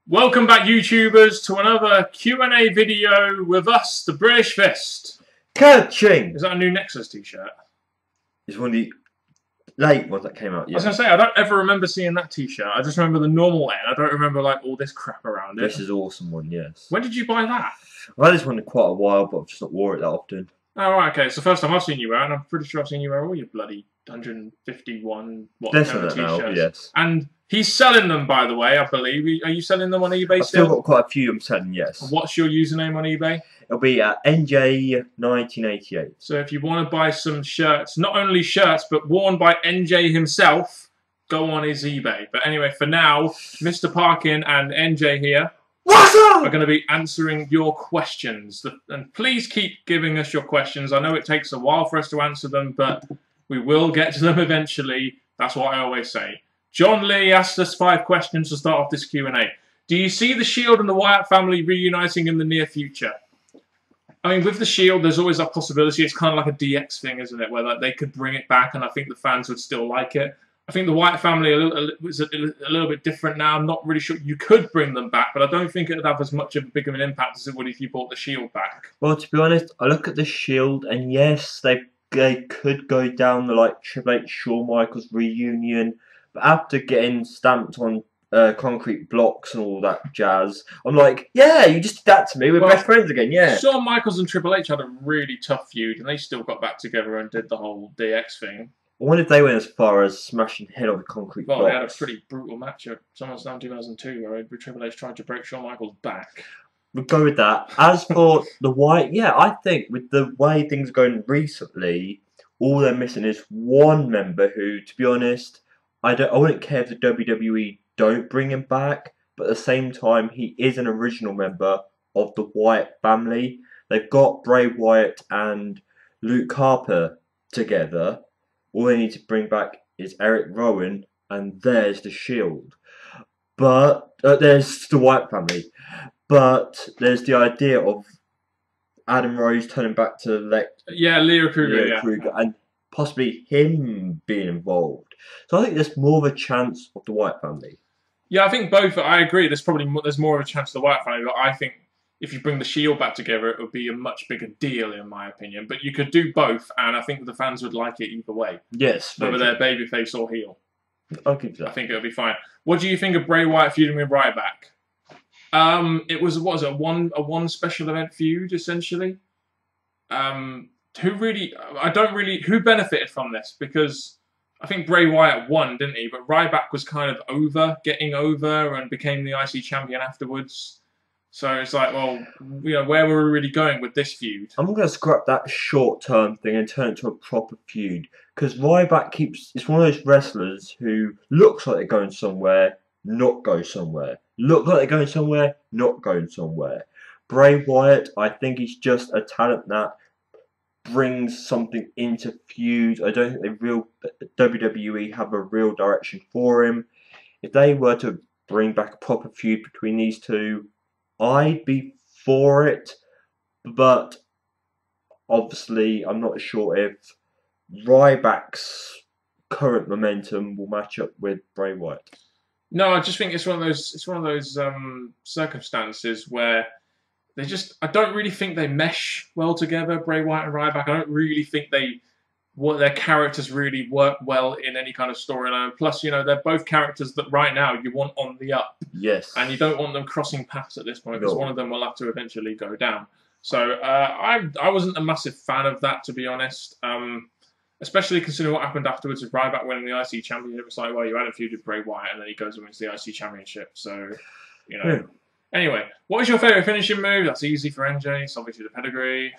Welcome back, YouTubers, to another Q&A video with us, the British Fist. Coaching! Is that a new Nexus t-shirt? It's one of the late ones that came out, yeah. I was going to say, I don't ever remember seeing that t-shirt. I just remember the normal end. I don't remember like all this crap around it. This is an awesome one, yes. When did you buy that? I've had this one for quite a while, but I've just not wore it that often. Oh, right, okay. It's the first time I've seen you wear it, and I'm pretty sure I've seen you wear all your bloody 151 t-shirts. Now, yes. And he's selling them, by the way, I believe. Are you selling them on eBay I've still got quite a few I'm selling, yes. What's your username on eBay? It'll be NJ1988. So if you want to buy some shirts, not only shirts, but worn by NJ himself, go on his eBay. But anyway, for now, Mr. Parkin and NJ here are going to be answering your questions. And please keep giving us your questions. I know it takes a while for us to answer them, but we will get to them eventually. That's what I always say. John Lee asked us 5 questions to start off this Q&A. Do you see the Shield and the Wyatt family reuniting in the near future? I mean, with the Shield, there's always that possibility. It's kind of like a DX thing, isn't it? Where like, they could bring it back, and I think the fans would still like it. I think the Wyatt family is a little bit different now. I'm not really sure. You could bring them back, but I don't think it would have as much of a big of an impact as it would if you brought the Shield back. Well, to be honest, I look at the Shield, and yes, they could go down the like Triple H Shawn Michaels reunion, but after getting stamped on concrete blocks and all that jazz, I'm like, yeah, you just did that to me. We're best friends again, yeah. Shawn Michaels and Triple H had a really tough feud, and they still got back together and did the whole DX thing. I wonder if they went as far as smashing head on the concrete blocks. They had a pretty brutal match at SummerSlam 2002 where Triple H tried to break Shawn Michaels' back. We'll go with that. As for the Wyatt, yeah, I think with the way things are going recently, all they're missing is one member who, to be honest, I wouldn't care if the WWE don't bring him back, but at the same time, he is an original member of the Wyatt family. They've got Bray Wyatt and Luke Harper together. All they need to bring back is Eric Rowan, and there's the Shield. But there's the Wyatt family. But there's the idea of Adam Rose turning back to Leo Kruger, and possibly him being involved. So I think there's more of a chance of the Wyatt family. Yeah, I think both. I agree. There's more of a chance of the Wyatt family, but I think if you bring the Shield back together, it would be a much bigger deal, in my opinion. But you could do both, and I think the fans would like it either way. Yes. Whether they're babyface or heel. I'll give you that. I think it'll be fine. What do you think of Bray Wyatt feuding with Ryback? It was, what was it, a one special event feud, essentially? Who benefited from this? Because I think Bray Wyatt won, didn't he? But Ryback was kind of getting over, and became the IC champion afterwards. So it's like, well, where were we really going with this feud? I'm going to scrap that short-term thing and turn it to a proper feud. Because Ryback it's one of those wrestlers who looks like they're going somewhere, not go somewhere. Look like they're going somewhere, not going somewhere. Bray Wyatt, I think he's just a talent that brings something into feuds. I don't think WWE have a real direction for him. If they were to bring back a proper feud between these two, I'd be for it, but obviously I'm not sure if Ryback's current momentum will match up with Bray Wyatt. No, I just think it's one of those circumstances where I don't really think they mesh well together, Bray Wyatt and Ryback. I don't really think their characters really work well in any kind of storyline. Plus, they're both characters that right now you want on the up. Yes. And you don't want them crossing paths at this point, because one of them will have to eventually go down. So I wasn't a massive fan of that, to be honest. Especially considering what happened afterwards with Ryback winning the IC championship. It was like, well, you had a feud with Bray Wyatt, and then he goes and wins the IC championship. So, Yeah. Anyway, what is your favourite finishing move? That's easy for NJ. It's obviously the pedigree.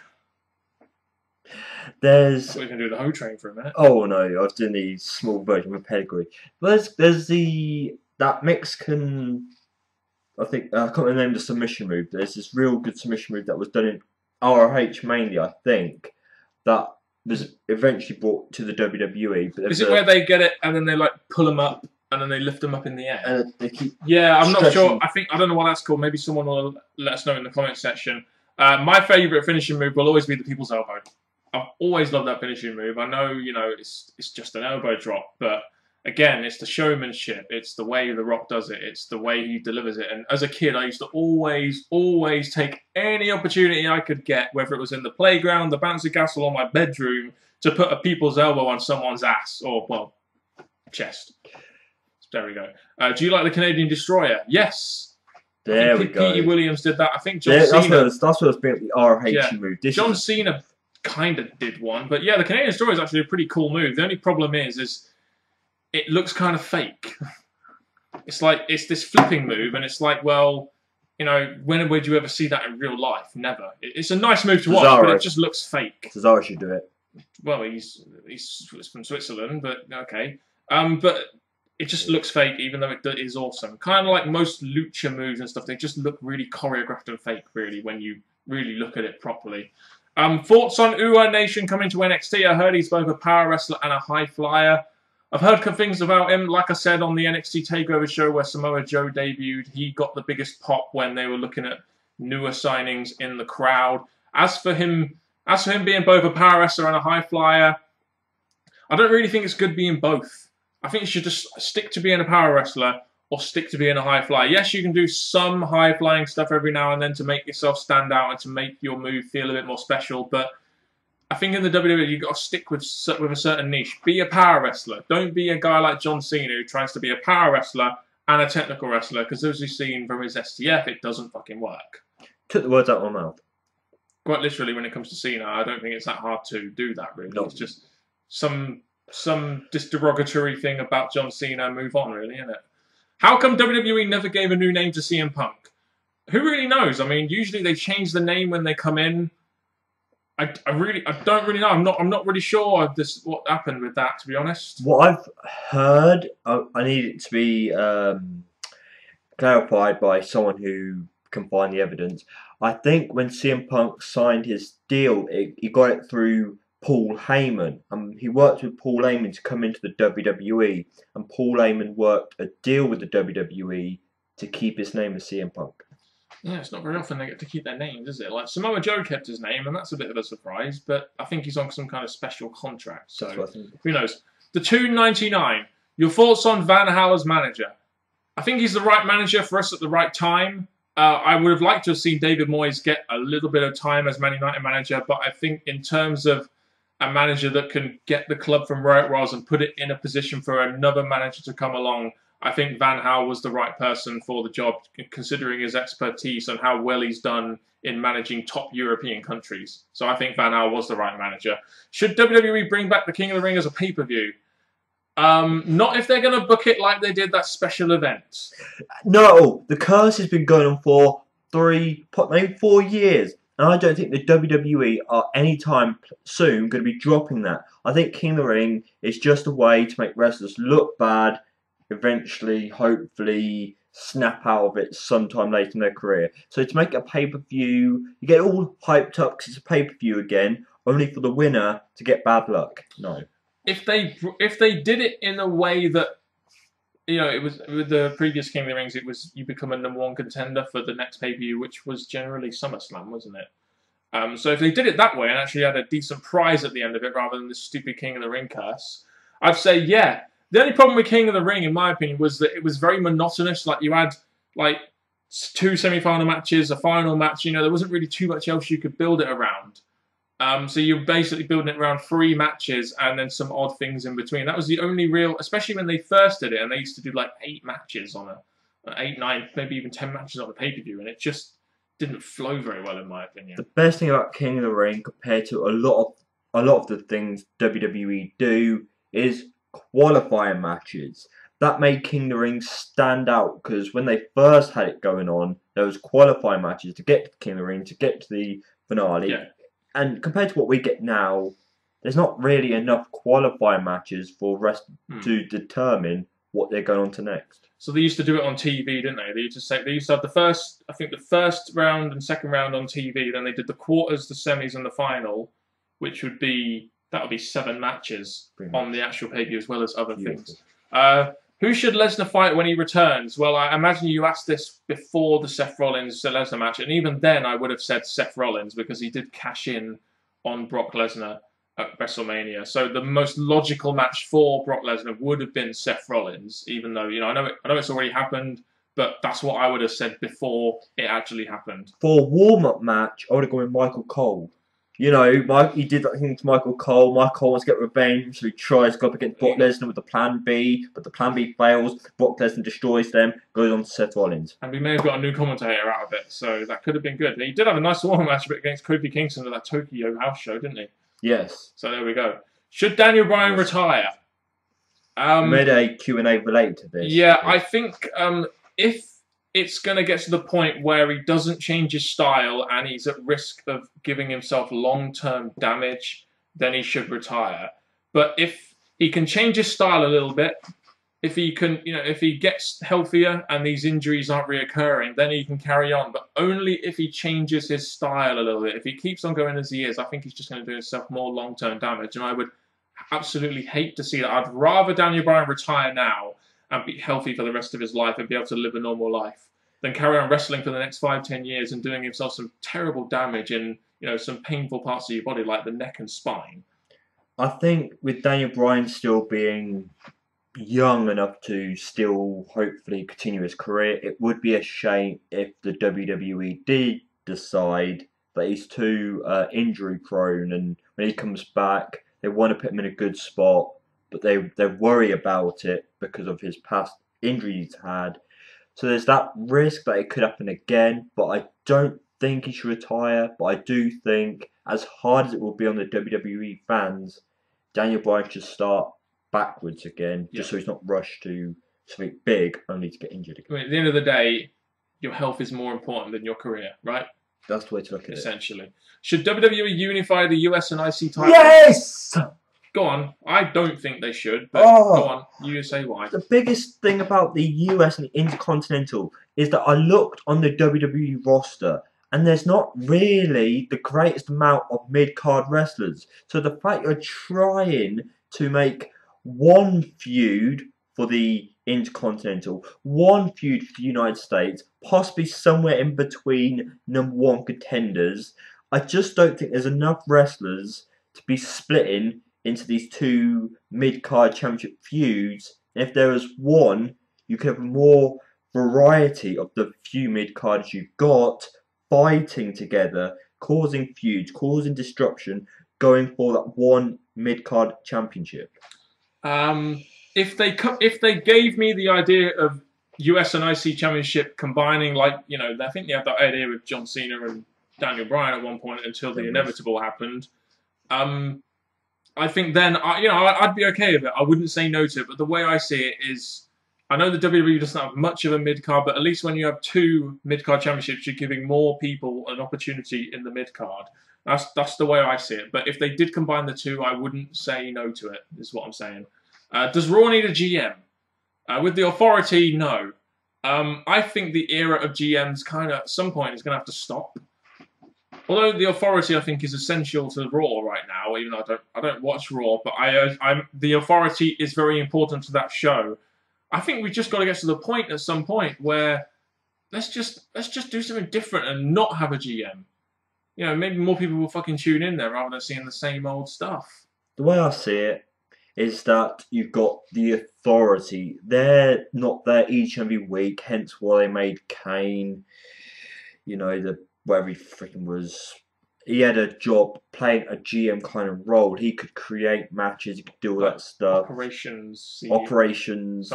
I thought we can do the Ho Train for a minute. Oh no, I was doing the small version of pedigree. But there's that Mexican, I think, I can't remember the submission move. There's this real good submission move that was done in ROH mainly, I think, that was eventually brought to the WWE. But is it where they get it and then they pull them up and then they lift them up in the air? And they keep I'm not sure. I don't know what that's called. Maybe someone will let us know in the comment section. My favourite finishing move will always be the People's Elbow. I've always loved that finishing move. I know, it's just an elbow drop, but again, it's the showmanship. It's the way The Rock does it. It's the way he delivers it. And as a kid, I used to always take any opportunity I could get, whether it was in the playground, the bouncy castle, or my bedroom, to put a people's elbow on someone's ass or, well, chest. There we go. Do you like the Canadian Destroyer? Yes. There we go. Petey Williams did that. I think John Cena... That's what it's been the RH move. John Cena kind of did one. But yeah, the Canadian Destroyer is actually a pretty cool move. The only problem is it looks kind of fake. It's like, it's this flipping move, and it's like, well, you know, when would you ever see that in real life? Never. It's a nice move to watch, but it just looks fake. Cesaro should do it. Well, he's from Switzerland, but okay. But it just looks fake, even though it is awesome. Kind of like most lucha moves and stuff, they just look really choreographed and fake, really, when you really look at it properly. Thoughts on Uwa Nation coming to NXT? I heard he's both a power wrestler and a high flyer. I've heard good things about him. Like I said on the NXT TakeOver show where Samoa Joe debuted, he got the biggest pop when they were looking at newer signings in the crowd. As for him being both a power wrestler and a high flyer, I don't really think it's good being both. I think you should just stick to being a power wrestler or stick to being a high flyer. Yes, you can do some high flying stuff every now and then to make yourself stand out and to make your move feel a bit more special, but I think in the WWE, you've got to stick with a certain niche. Be a power wrestler. Don't be a guy like John Cena who tries to be a power wrestler and a technical wrestler, because as we've seen from his STF, it doesn't fucking work. Took the words out of my mouth. Quite literally, when it comes to Cena, I don't think it's that hard to do that, really. No. It's just some derogatory thing about John Cena, move on, really, isn't it? How come WWE never gave a new name to CM Punk? Who really knows? I mean, usually they change the name when they come in. I don't really know. I'm not really sure what happened with that, to be honest. What I've heard, I need it to be clarified by someone who can find the evidence. I think when CM Punk signed his deal, he got it through Paul Heyman. He worked with Paul Heyman to come into the WWE, and Paul Heyman worked a deal with the WWE to keep his name as CM Punk. Yeah, it's not very often they get to keep their names, is it? Like, Samoa Joe kept his name, and that's a bit of a surprise, but I think he's on some kind of special contract, so who knows. The $2.99. Your thoughts on Van Hal as manager? I think he's the right manager for us at the right time. I would have liked to have seen David Moyes get a little bit of time as Man United manager, but I think in terms of a manager that can get the club from where it was and put it in a position for another manager to come along, I think Van Hal was the right person for the job, considering his expertise and how well he's done in managing top European countries. So I think Van Hal was the right manager. Should WWE bring back the King of the Ring as a pay-per-view? Not if they're going to book it like they did that special event. No, the curse has been going on for 4 years. And I don't think the WWE are anytime soon going to be dropping that. I think King of the Ring is just a way to make wrestlers look bad, eventually, hopefully, snap out of it sometime later in their career. So to make a pay-per-view, you get all hyped up because it's a pay-per-view again, only for the winner to get bad luck. No. If they did it in a way that, you know, it was with the previous King of the Rings, it was you become a #1 contender for the next pay-per-view, which was generally SummerSlam, wasn't it? So if they did it that way and actually had a decent prize at the end of it, rather than this stupid King of the Ring curse, I'd say yeah. The only problem with King of the Ring, in my opinion, was that it was very monotonous. Like, you had, like, 2 semi-final matches, a final match. You know, there wasn't really too much else you could build it around. So you're basically building it around 3 matches and then some odd things in between. That was the only real, especially when they first did it, and they used to do, like, 8 matches on 8, 9, maybe even 10 matches on a pay-per-view, and it just didn't flow very well, in my opinion. The best thing about King of the Ring, compared to a lot of the things WWE do, is qualifying matches. That made King of the Ring stand out, because when they first had it going on, there was qualifying matches to get to King of the Ring, to get to the finale. Yeah. And compared to what we get now, there's not really enough qualifying matches for wrestlers to determine what they're going on to next. So they used to do it on TV, didn't they? They used to have the first round and second round on TV. Then they did the quarters, the semis, and the final, which would be 7 matches on the actual pay-per-view, as well as other things. Who should Lesnar fight when he returns? Well, I imagine you asked this before the Seth Rollins-Lesnar match, and even then I would have said Seth Rollins, because he did cash in on Brock Lesnar at WrestleMania. So the most logical match for Brock Lesnar would have been Seth Rollins, even though, I know it's already happened, but that's what I would have said before it actually happened. For a warm-up match, I would have gone with Michael Cole. He did that thing to Michael Cole. Michael Cole wants to get revenge, so he tries to go up against Brock Lesnar with the Plan B, but the Plan B fails. Brock Lesnar destroys them, goes on to Seth Rollins. And we may have got a new commentator out of it, so that could have been good. He did have a nice warm-up match against Kofi Kingston at that Tokyo house show, didn't he? Yes. So there we go. Should Daniel Bryan retire? Made a Q&A related to this. Yeah, I think if it's going to get to the point where he doesn't change his style and he's at risk of giving himself long-term damage, then he should retire. But if he can change his style a little bit, if he can, if he gets healthier and these injuries aren't reoccurring, then he can carry on. But only if he changes his style a little bit. If he keeps on going as he is, I think he's just going to do himself more long-term damage. And I would absolutely hate to see that. I'd rather Daniel Bryan retire now and be healthy for the rest of his life and be able to live a normal life than carry on wrestling for the next 5-10 years and doing himself some terrible damage in, some painful parts of your body like the neck and spine. I think with Daniel Bryan still being young enough to still hopefully continue his career, it would be a shame if the WWE did decide that he's too injury prone, and when he comes back, they want to put him in a good spot, but they worry about it because of his past injuries he's had. So there's that risk that it could happen again, but I don't think he should retire. But I do think, as hard as it will be on the WWE fans, Daniel Bryan should start backwards again, just so he's not rushed to something big only to get injured again. I mean, at the end of the day, your health is more important than your career, right? That's the way to look at it. Essentially. Should WWE unify the US and IC titles? Yes! Go on. I don't think they should, but go on. You say why. The biggest thing about the US and the Intercontinental is that I looked on the WWE roster and there's not really the greatest amount of mid-card wrestlers. So the fact you're trying to make one feud for the Intercontinental, one feud for the United States, possibly somewhere in between #1 contenders, I just don't think there's enough wrestlers to be splitting into these two mid-card championship feuds. And if there was one, you could have more variety of the few mid-carders you've got fighting together, causing feuds, causing disruption, going for that one mid-card championship. If they gave me the idea of US and IC championship combining, I think they had that idea with John Cena and Daniel Bryan at one point until the inevitable happened. I think then, I'd be okay with it. I wouldn't say no to it. But the way I see it is, I know the WWE doesn't have much of a mid-card, but at least when you have two mid-card championships, you're giving more people an opportunity in the mid-card. That's the way I see it. But if they did combine the two, I wouldn't say no to it, is what I'm saying. Does Raw need a GM? With the Authority, no. I think the era of GMs at some point is going to have to stop. Although the Authority, I think, is essential to Raw right now, even though I don't watch Raw, but the Authority is very important to that show. I think we've just got to get to the point at some point where let's just do something different and not have a GM. Maybe more people will fucking tune in there rather than seeing the same old stuff. The way I see it is that you've got the Authority. They're not there each and every week, hence why they made Kane, wherever he freaking was. He had a job playing a GM kind of role. He could create matches, he could do all that stuff. Operations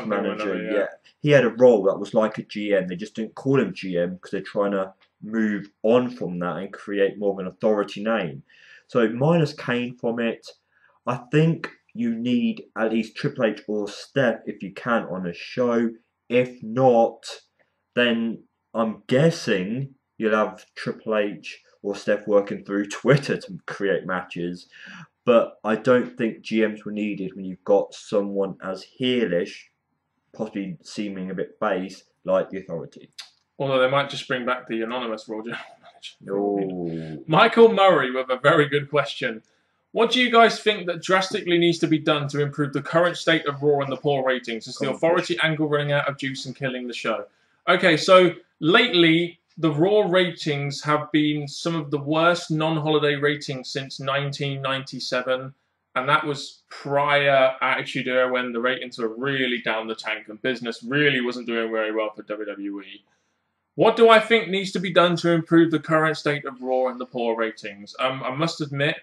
manager, yeah. He had a role that was like a GM. They just didn't call him GM because they're trying to move on from that and create more of an Authority name. So minus Kane from it, I think you need at least Triple H or Steph if you can on a show. If not, then I'm guessing you'll have Triple H or Steph working through Twitter to create matches. But I don't think GMs were needed when you've got someone as heelish, possibly seeming a bit base, like the Authority. Although they might just bring back the anonymous Raw General Manager. Oh. Michael Murray with a very good question. What do you guys think that drastically needs to be done to improve the current state of Raw and the poor ratings? Is the Authority angle running out of juice and killing the show? Okay, so lately, the Raw ratings have been some of the worst non-holiday ratings since 1997, and that was prior Attitude Era when the ratings were really down the tank and business really wasn't doing very well for WWE. What do I think needs to be done to improve the current state of Raw and the poor ratings? I must admit,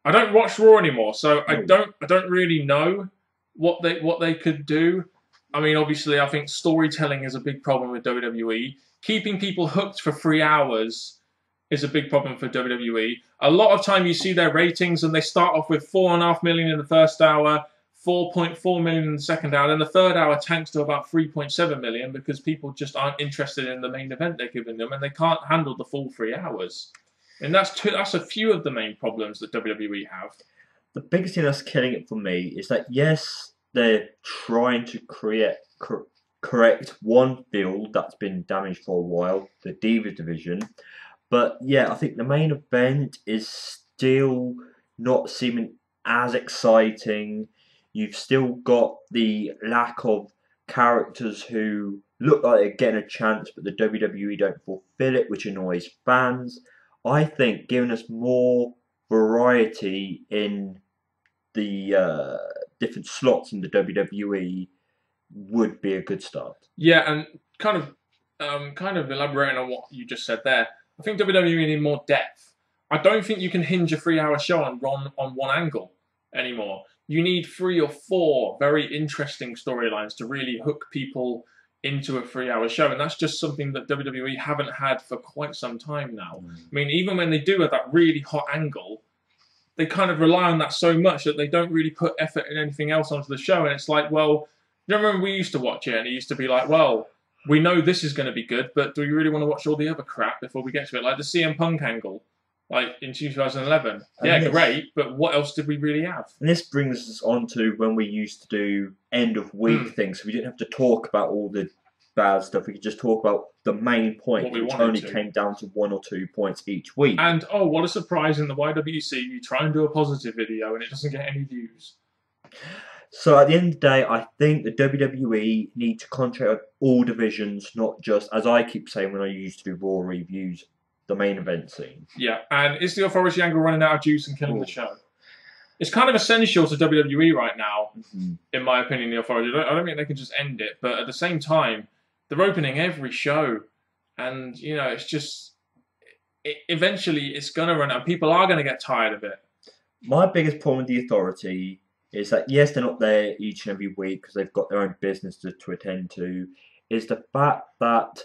I don't watch Raw anymore, so I don't really know what they could do. I mean, obviously, I think storytelling is a big problem with WWE. Keeping people hooked for 3 hours is a big problem for WWE. A lot of time you see their ratings and they start off with 4.5 million in the first hour, 4.4 million in the second hour, and the third hour tanks to about 3.7 million because people just aren't interested in the main event they're giving them and they can't handle the full 3 hours. And that's a few of the main problems that WWE have. The biggest thing that's killing it for me is that, yes, they're trying to correct one field that's been damaged for a while, the Divas division. But yeah, I think the main event is still not seeming as exciting. You've still got the lack of characters who look like they're getting a chance, but the WWE don't fulfill it, which annoys fans. I think giving us more variety in the different slots in the WWE would be a good start. Yeah, and kind of elaborating on what you just said there, I think WWE need more depth. I don't think you can hinge a 3-hour show on one angle anymore. You need 3 or 4 very interesting storylines to really hook people into a 3-hour show, and that's just something that WWE haven't had for quite some time now. I mean, even when they do have that really hot angle, they kind of rely on that so much that they don't really put effort in anything else onto the show, and it's like, well, you remember we used to watch it, and it used to be like, well, we know this is going to be good, but do we really want to watch all the other crap before we get to it? Like the CM Punk angle, like in 2011. Yeah, great, but what else did we really have? And this brings us on to when we used to do end-of-week things, so we didn't have to talk about all the bad stuff. We could just talk about the main point, which only came down to 1 or 2 points each week. And, oh, what a surprise in the YWC, you try and do a positive video and it doesn't get any views. So at the end of the day, I think the WWE need to concentrate on all divisions, not just, as I keep saying when I used to do Raw reviews, the main event scene. Yeah, and is the Authority angle running out of juice and killing the show? It's kind of essential to WWE right now, in my opinion, the Authority. I don't think they can just end it, but at the same time, they're opening every show, and, you know, it's just... eventually, it's going to run out. People are going to get tired of it. My biggest problem with the Authority is that, yes, they're not there each and every week because they've got their own business to attend to, is the fact that,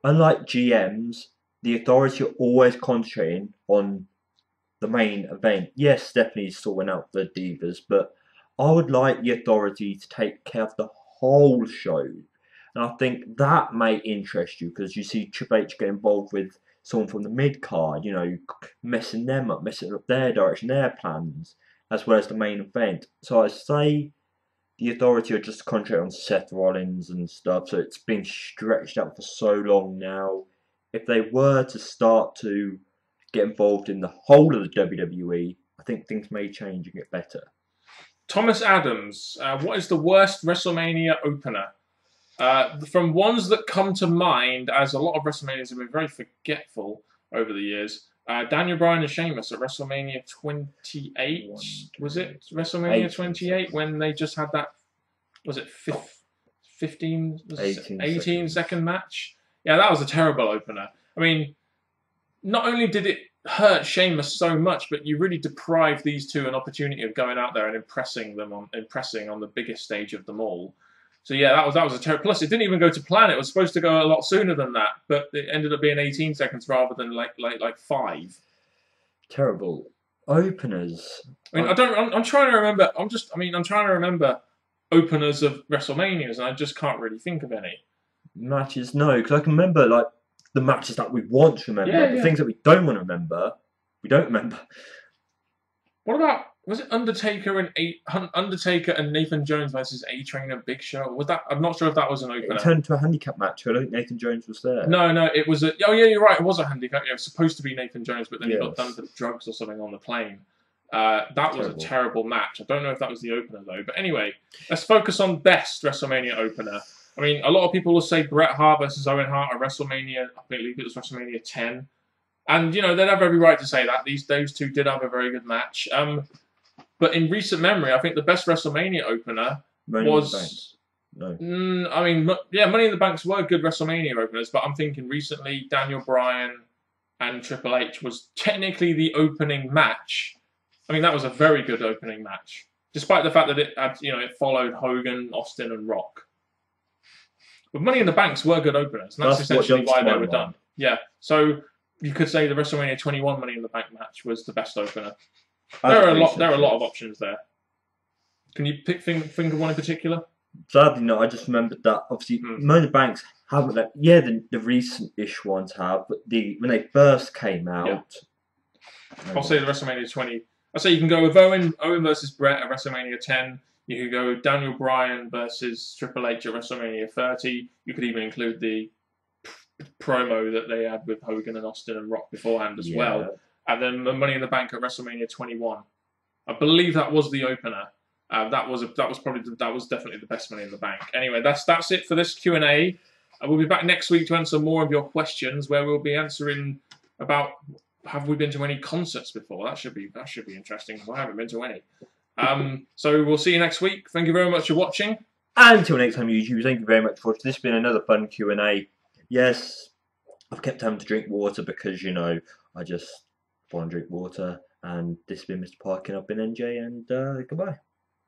unlike GMs, the Authority are always concentrating on the main event. Yes, Stephanie is sorting out the Divas, but I would like the Authority to take care of the whole show. And I think that may interest you because you see Triple H get involved with someone from the mid-card, you know, messing them up, messing up their direction, their plans, as well as the main event. So I say the Authority are just concentrating on Seth Rollins and stuff, so it's been stretched out for so long now. If they were to start to get involved in the whole of the WWE, I think things may change and get better. Thomas Adams, what is the worst WrestleMania opener? From ones that come to mind, as a lot of WrestleManias have been very forgetful over the years, Daniel Bryan and Sheamus at WrestleMania 28, was it? WrestleMania 28, when they just had that, was it 18 second match? Yeah, that was a terrible opener. I mean, not only did it hurt Sheamus so much, but you really deprived these two an opportunity of going out there and impressing on the biggest stage of them all. So yeah, that was a terrible. Plus, it didn't even go to plan. It was supposed to go a lot sooner than that, but it ended up being 18 seconds rather than like 5. Terrible openers. I mean, I'm trying to remember. I'm trying to remember openers of WrestleManias, and I just can't really think of any matches. No, because I can remember like the matches that we want to remember. The things that we don't want to remember, we don't remember. What about? Was it Undertaker and Nathan Jones versus A-Train and Big Show? Was that? I'm not sure if that was an opener. It turned into a handicap match. I don't think Nathan Jones was there. No, it was a... Oh, yeah, you're right. It was a handicap. It was supposed to be Nathan Jones, but then he got done for drugs or something on the plane. That was a terrible match. I don't know if that was the opener, though. But anyway, let's focus on best WrestleMania opener. I mean, a lot of people will say Bret Hart versus Owen Hart at WrestleMania. I believe it was WrestleMania 10. And, you know, they'd have every right to say that. Those two did have a very good match. But in recent memory, I think the best WrestleMania opener was... No. I mean, yeah, Money in the Banks were good WrestleMania openers, but I'm thinking recently Daniel Bryan and Triple H was technically the opening match. I mean, that was a very good opening match, despite the fact that it had, you know, it followed Hogan, Austin, and Rock. But Money in the Banks were good openers, and that's essentially why they were done. Yeah, so you could say the WrestleMania 21 Money in the Bank match was the best opener. There are a lot of options there. Can you think of one in particular? Sadly, no. I just remembered that obviously Money in the Banks haven't. The recent-ish ones have, but when they first came out, I'll say the WrestleMania 20. I'll say you can go with Owen versus Bret at WrestleMania 10. You could go Daniel Bryan versus Triple H at WrestleMania 30. You could even include the promo that they had with Hogan and Austin and Rock beforehand as well. And then Money in the Bank at WrestleMania 21. I believe that was the opener. That was definitely the best Money in the Bank. Anyway, that's it for this Q&A. We'll be back next week to answer more of your questions, where we'll be answering about have we been to any concerts before. That should be interesting. I haven't been to any. So we'll see you next week. Thank you very much for watching. And until next time, YouTube. Thank you very much for watching. This has been another fun Q&A. Yes, I've kept having to drink water because, you know, I just want to drink water. And this has been Mr. Parkin. I've been NJ, and goodbye.